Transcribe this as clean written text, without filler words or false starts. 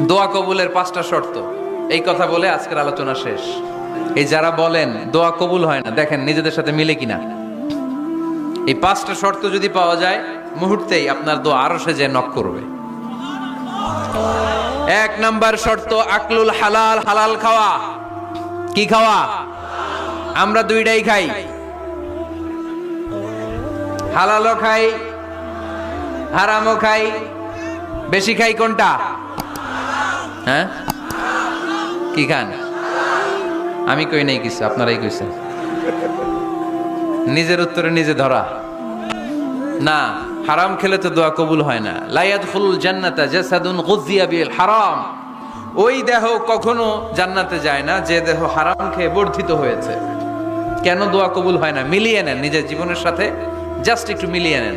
দোয়া কবুলের 5টা শর্ত, এই কথা বলে আজকের আলোচনা শেষ। এই যারা বলেন দোয়া কবুল হয় না, দেখেন নিজেদের সাথে মিলে কিনা। এই 5টা শর্ত যদি পাওয়া যায়, মুহূর্তেই আপনার দোয়া আরশে যে নক করবে। 1 নাম্বার শর্ত আকলুল হালাল, হালাল খাওয়া। কি খাওয়া? আমরা দুইটাই খাই, হালালও খাই হারামও খাই। বেশি খাই কোনটা? হ্যাঁ, কি খান? আমি কই নাই কিছু, আপনারাই কইছেন। নিজের উত্তরে নিজে ধরা না। হারাম খেলে তো দোয়া কবুল হয় না। লা ইয়াদখুলুল জান্নাতা জাসাদুন গুযিয়া বিল হারাম। ওই দেহ কখনো জান্নাতে যায় না যে দেহ হারাম খেয়ে বর্ধিত হয়েছে। কেন দোয়া কবুল হয় না? মিলিয়ে নেন নিজের জীবনের সাথে, জাস্ট একটু মিলিয়ে নেন।